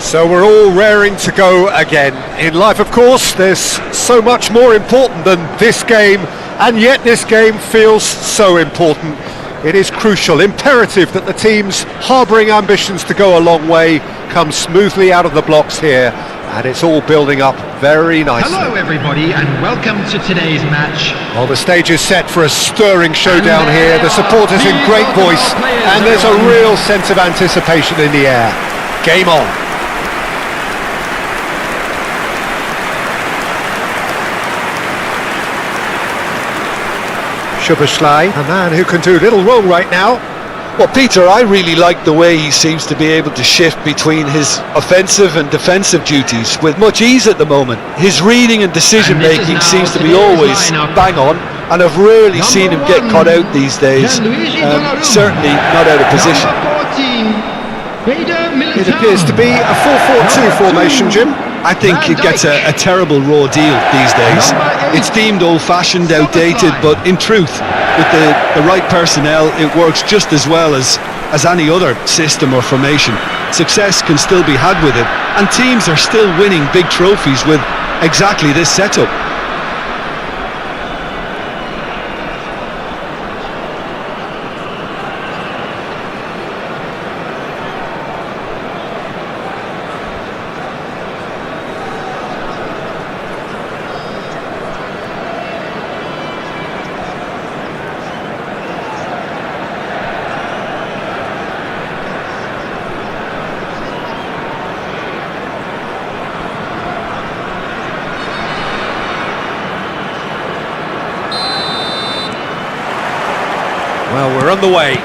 So we're all raring to go again. In life, of course, there's so much more important than this game, and yet this game feels so important. It is crucial, imperative that the teams harbouring ambitions to go a long way come smoothly out of the blocks here, and it's all building up very nicely. Hello everybody and welcome to today's match. Well, the stage is set for a stirring showdown here. The supporters in great voice, and there's a real sense of anticipation in the air. Game on. Shubaslai, a man who can do little wrong right now. Well, Peter, I really like the way he seems to be able to shift between his offensive and defensive duties with much ease at the moment. His reading and decision-making seems to be always bang on, and I've rarely seen him get caught out these days. Certainly not out of position. It appears to be a 4-4-2 formation, Jim. I think it gets a terrible raw deal these days. It's deemed old-fashioned, outdated, but in truth, with the right personnel, it works just as well as any other system or formation. Success can still be had with it, and teams are still winning big trophies with exactly this setup. Well, we're on the way.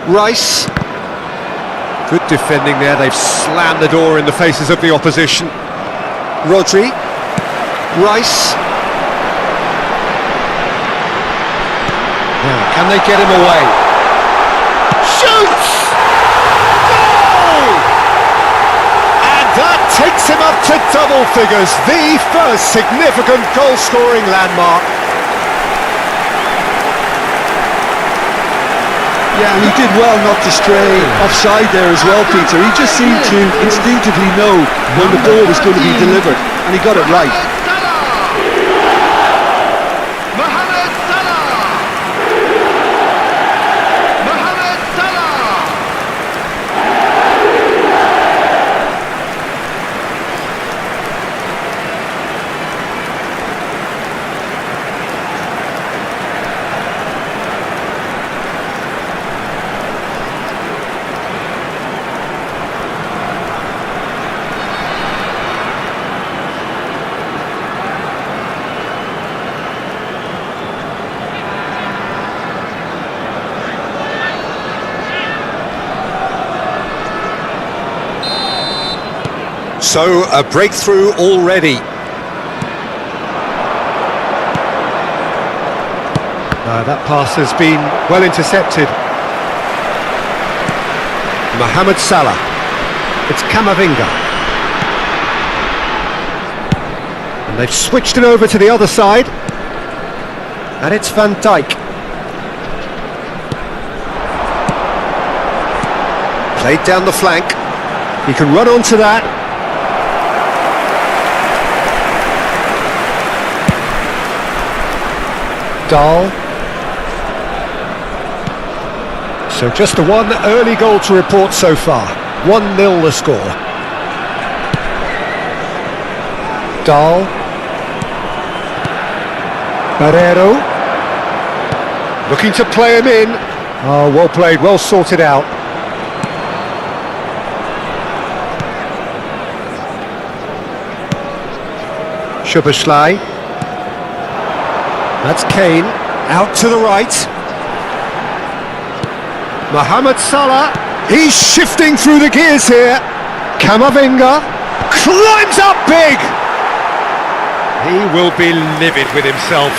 Rice. Good defending there. They've slammed the door in the faces of the opposition. Rodri. Rice. Now, can they get him away? Shoots! That takes him up to double figures, the first significant goal-scoring landmark. Yeah, and he did well not to stray offside there as well, Peter. He just seemed to instinctively know when the ball was going to be delivered, and he got it right. So, a breakthrough already. That pass has been well intercepted. Mohamed Salah. It's Camavinga. And they've switched it over to the other side. And it's Van Dijk. Played down the flank. He can run onto that. Dahl. So just a one early goal to report so far. 1-0 the score. Dahl. Barrero. Looking to play him in. Oh, well played, well sorted out. Shubaslai. That's Kane, out to the right. Mohamed Salah, he's shifting through the gears here. Camavinga climbs up big. He will be livid with himself.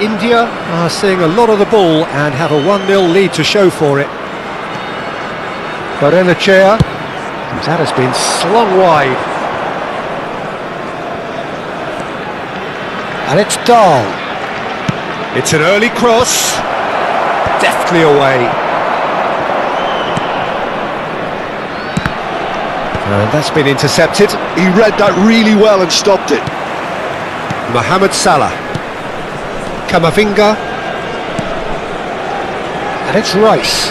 India are seeing a lot of the ball and have a 1-0 lead to show for it. Barrenechea. That has been slung wide. And it's Dahl. It's an early cross. Deftly away. And that's been intercepted. He read that really well and stopped it. Mohamed Salah. Camavinga. And it's Rice.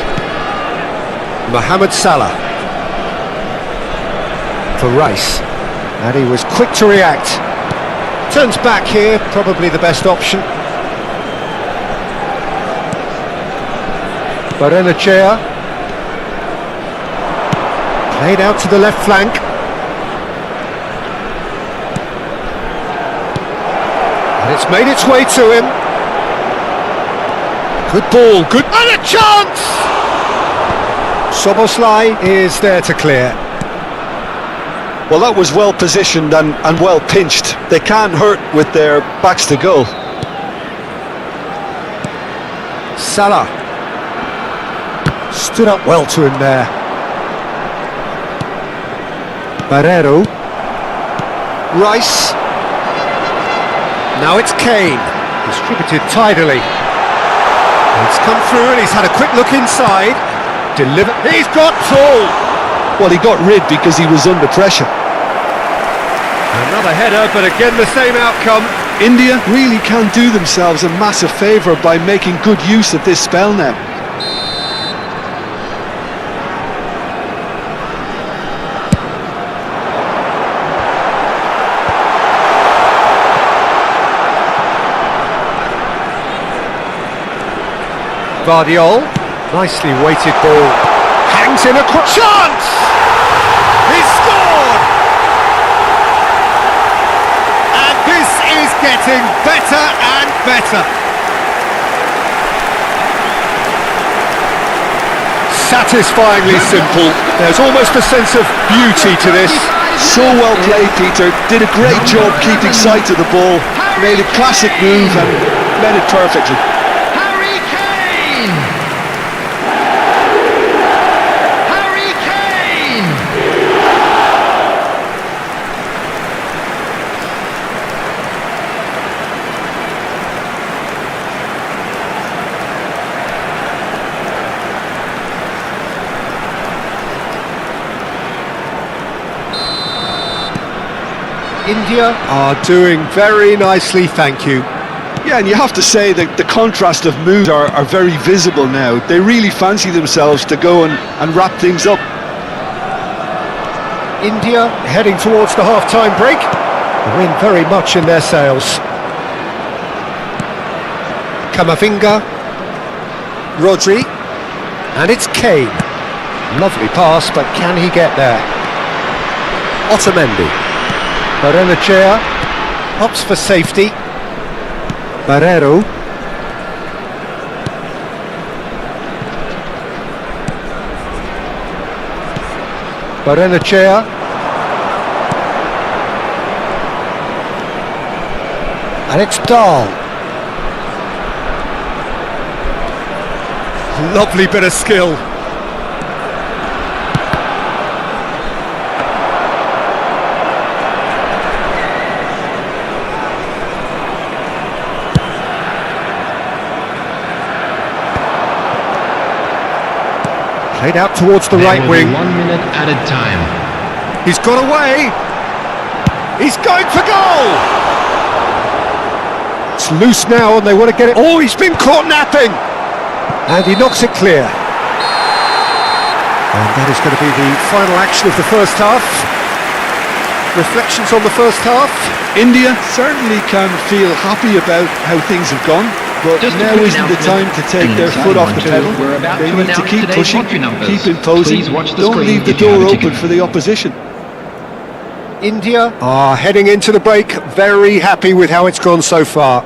Mohamed Salah. For Rice. And he was quick to react. Turns back here, probably the best option. Barrenechea. Played out to the left flank. And it's made its way to him. Good ball, good... And a chance! Soboslai is there to clear. Well, that was well positioned and well pinched. They can't hurt with their backs to goal. Salah. Stood up well to him there. Barrero. Rice. Now it's Kane. Distributed tidily. It's come through and he's had a quick look inside. Deliver. He's got Paul. Well, he got rid because he was under pressure. Another header, but again the same outcome. India really can do themselves a massive favour by making good use of this spell now. Guardiol, nicely weighted ball, hangs in a chance! He's scored! And this is getting better and better. Satisfyingly simple. There's almost a sense of beauty to this. So well played, Peter. Did a great job keeping sight of the ball. Made a classic move and met it perfectly. India are doing very nicely, thank you. Yeah, and you have to say that the contrast of mood are very visible now. They really fancy themselves to go and wrap things up. India heading towards the half-time break. The wind very much in their sails. Camavinga. Rodri. And it's Kane. Lovely pass, but can he get there? Otamendi. Barrenechea opts for safety. Barrero. Barrenechea. And it's Dahl. Lovely bit of skill. Played out towards the right wing. 1 minute added time. He's got away. He's going for goal. It's loose now and they want to get it. Oh, he's been caught napping. And he knocks it clear. And that is going to be the final action of the first half. Reflections on the first half. India certainly can feel happy about how things have gone. But Just now isn't the time to take their foot off the pedal. They need to keep pushing, keep imposing, don't leave the door open for the opposition. India are heading into the break very happy with how it's gone so far.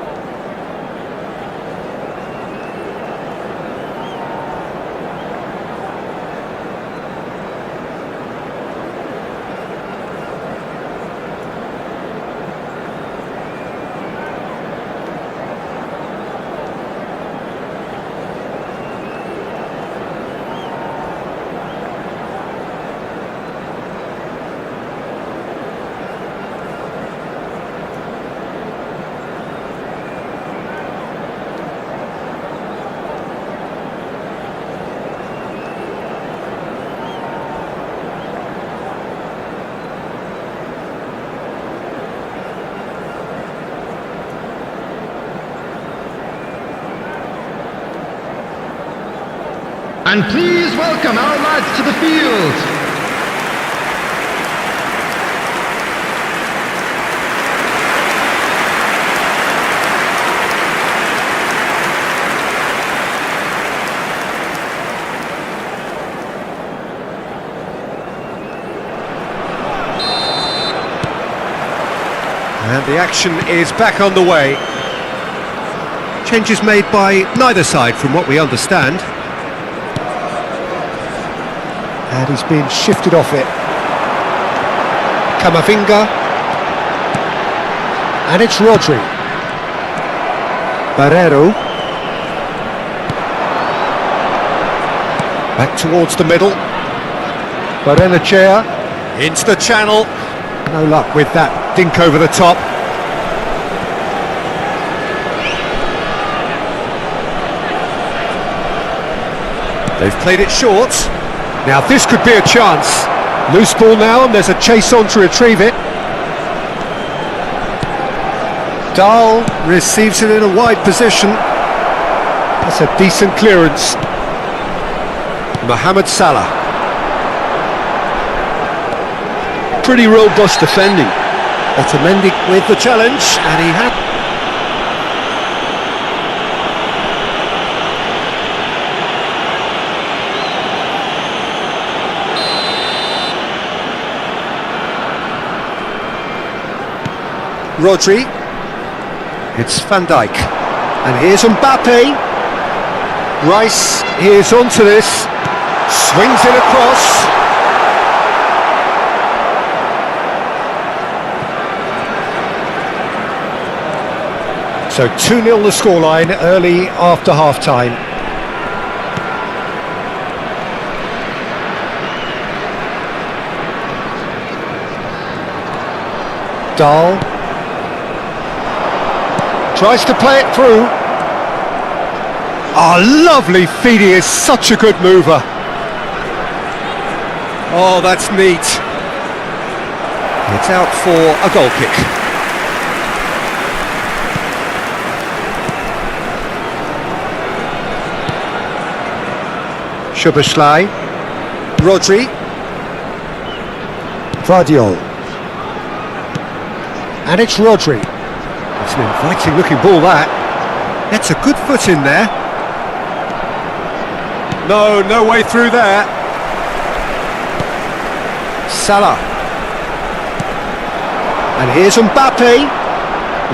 And please welcome our lads to the field. And the action is back on the way. Changes made by neither side from what we understand. And he's been shifted off it. Camavinga. And it's Rodri. Barrero. Back towards the middle. Barrenechea. Into the channel. No luck with that dink over the top. They've played it short. Now this could be a chance. Loose ball now, and there's a chase on to retrieve it. Dahl receives it in a wide position. That's a decent clearance. Mohamed Salah. Pretty robust defending. Otamendi with the challenge, and he had... Rodri. It's Van Dijk. And here's Mbappe. Rice, here's onto this. Swings it across. So 2-0 the scoreline early after half-time. Dahl tries to play it through. Oh, lovely feed, he is such a good mover. Oh, that's neat. It's out for a goal kick. Szoboszlai, Rodri, Vardiol, and it's Rodri. It's an inviting looking ball that. That's a good foot in there. No way through there. Salah. And here's Mbappe.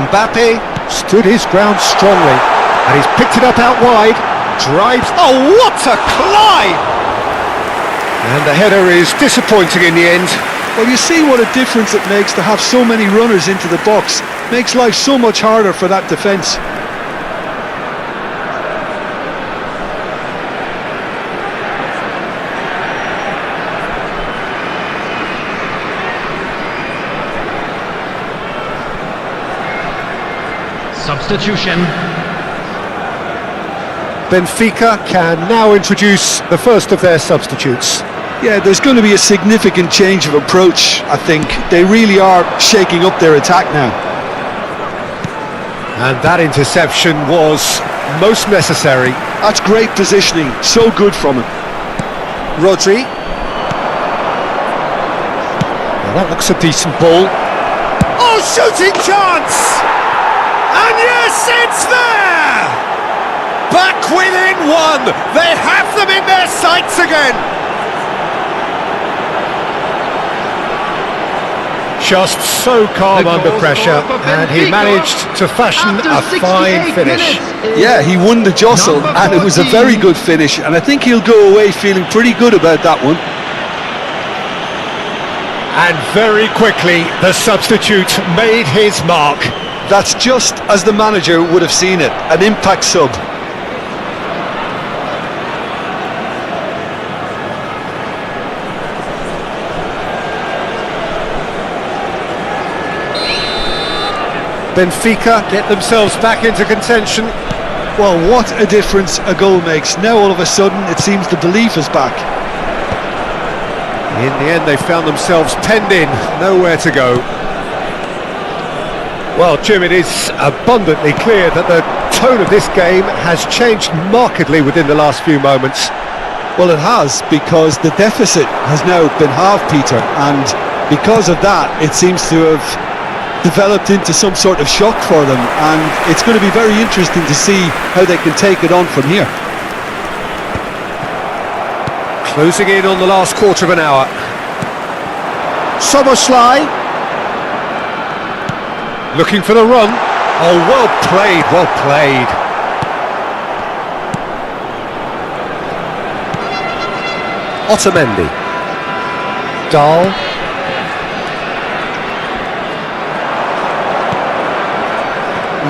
Mbappe stood his ground strongly, and he's picked it up out wide. Drives, oh what a climb! And the header is disappointing in the end. Well, you see what a difference it makes to have so many runners into the box. Makes life so much harder for that defence. Substitution. Benfica can now introduce the first of their substitutes. Yeah, there's going to be a significant change of approach, I think. They really are shaking up their attack now. And that interception was most necessary. That's great positioning, so good from him. Rodri. Well, that looks a decent ball. Oh, shooting chance! And yes, it's there! Back within one! They have them in their sights again! Just so calm under pressure, and he managed to fashion a fine finish. Yeah, he won the jostle, and it was a very good finish, and I think he'll go away feeling pretty good about that one. And very quickly, the substitute made his mark. That's just as the manager would have seen it, an impact sub. Benfica get themselves back into contention. Well, what a difference a goal makes. Now all of a sudden it seems the belief is back. In the end they found themselves penned in, nowhere to go. Well, Jim, it is abundantly clear that the tone of this game has changed markedly within the last few moments. Well, it has, because the deficit has now been halved, Peter, and because of that, it seems to have developed into some sort of shock for them, and it's going to be very interesting to see how they can take it on from here. Closing in on the last quarter of an hour. Soboslai. Looking for the run. Oh, well played, well played. Otamendi. Dahl.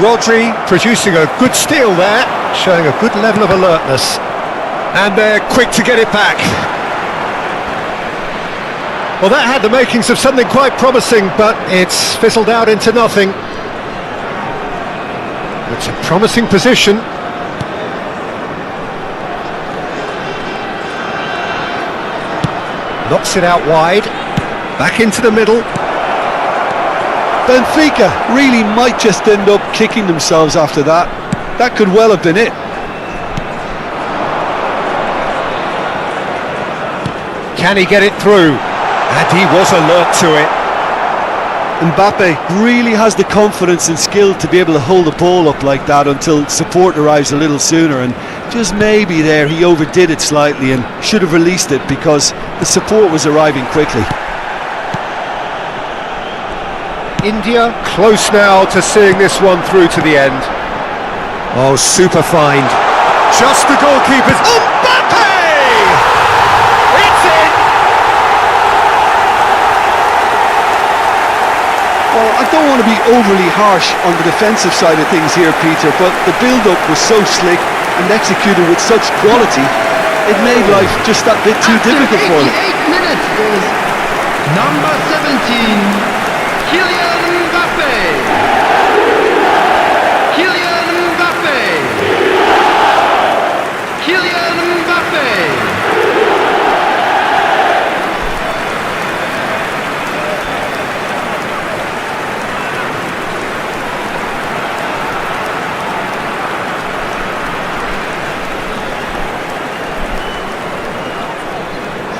Rodri producing a good steal there, showing a good level of alertness. And they're quick to get it back. Well, that had the makings of something quite promising, but it's fizzled out into nothing. It's a promising position. Knocks it out wide, back into the middle. Benfica really might just end up kicking themselves after that. That could well have been it. Can he get it through? And he was alert to it. Mbappe really has the confidence and skill to be able to hold the ball up like that until support arrives a little sooner, and just maybe there he overdid it slightly and should have released it because the support was arriving quickly. India close now to seeing this one through to the end. Oh, super find. Just the goalkeeper's... Mbappe! It's in! Well, I don't want to be overly harsh on the defensive side of things here, Peter, but the build-up was so slick and executed with such quality, it made life just that bit too difficult for them. 88 minutes is number 17, Kylian Mbappe. Kylian Mbappe. Kylian Mbappe.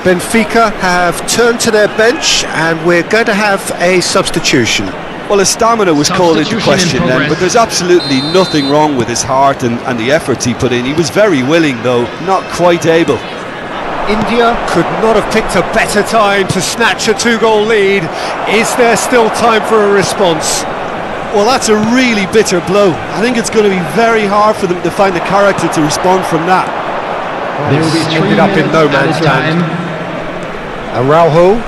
Benfica have turned to their bench and we're going to have a substitution. Well, his stamina was called into Substitution in question then, progress. but there's absolutely nothing wrong with his heart and the efforts he put in. He was very willing, though not quite able. India could not have picked a better time to snatch a two-goal lead. Is there still time for a response? Well, that's a really bitter blow. I think it's going to be very hard for them to find the character to respond from that. There will be 3 ended up in minutes no man's added time. land. Araujo.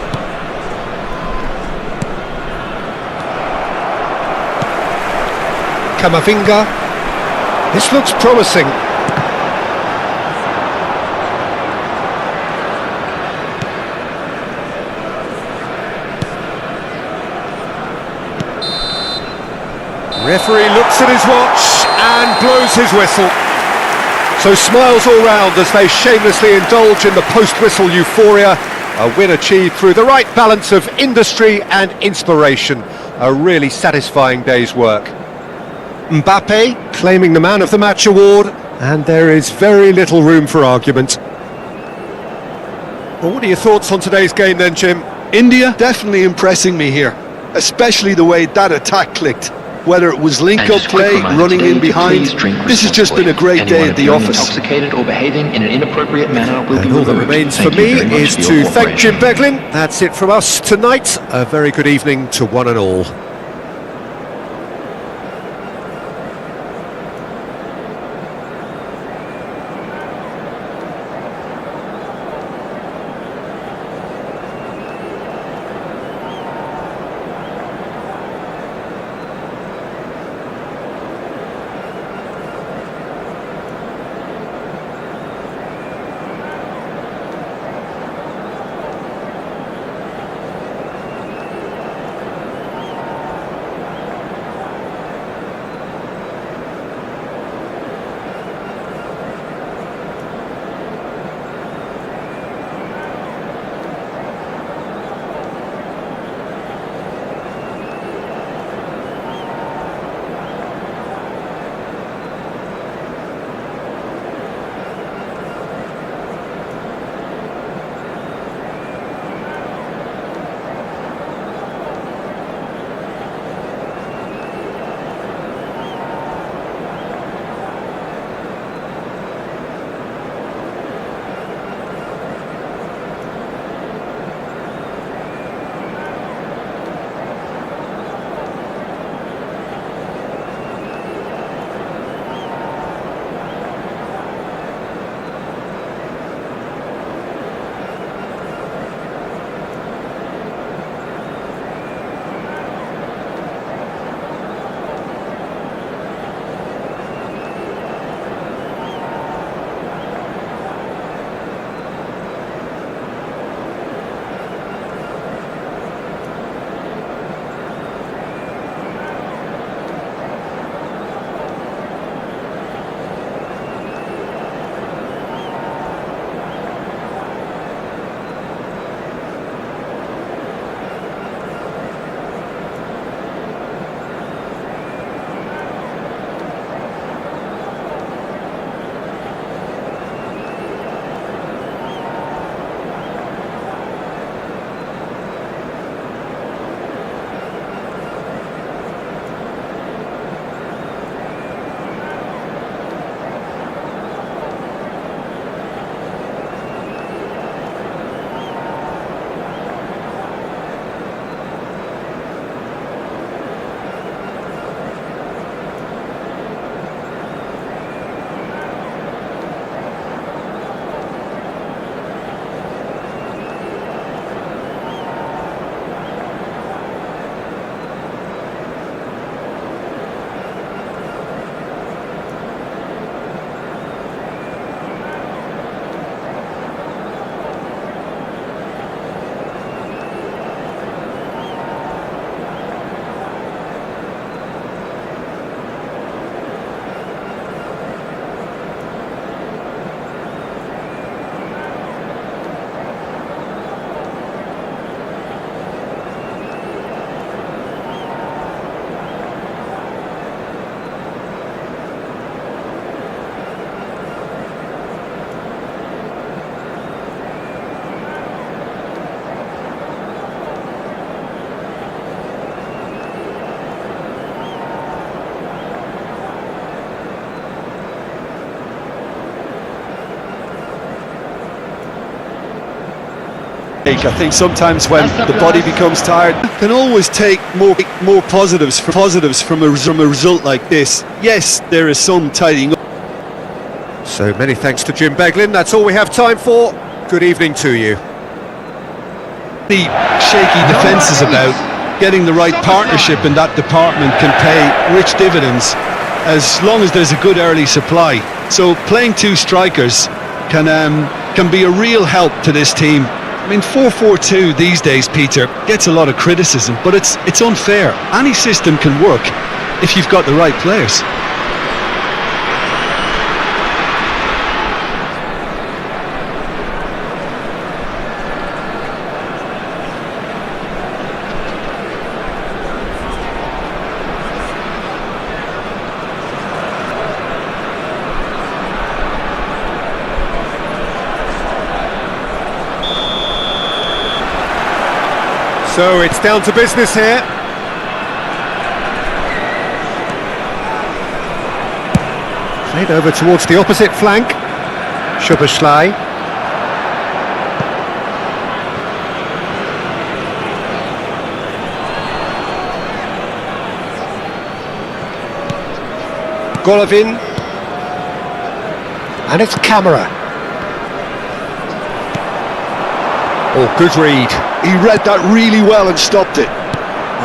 Camavinga. This looks promising. Referee looks at his watch and blows his whistle. So smiles all round as they shamelessly indulge in the post-whistle euphoria. A win achieved through the right balance of industry and inspiration. A really satisfying day's work. Mbappe claiming the Man of the Match award, and there is very little room for argument. Well, what are your thoughts on today's game then, Jim? India definitely impressing me here, especially the way that attack clicked. Whether it was link-up play, running in behind, this has just been a great day at the office. Intoxicated or behaving in an inappropriate manner will be And all that removed. remains for Thank you me very much is for to your thank Jim cooperation. Beglin. That's it from us tonight. A very good evening to one and all. I think sometimes when the body becomes tired, can always take more positives from a result like this. Yes, there is some tidying up. So many thanks to Jim Beglin. That's all we have time for. Good evening to you. The shaky defence is about getting the right partnership in that department can pay rich dividends as long as there's a good early supply. So playing two strikers can be a real help to this team. I mean, 4-4-2 these days, Peter, gets a lot of criticism, but it's unfair. Any system can work if you've got the right players. So it's down to business here. Played over towards the opposite flank. Szoboszlai. Golovin. And it's Camera. Oh, good read. He read that really well and stopped it.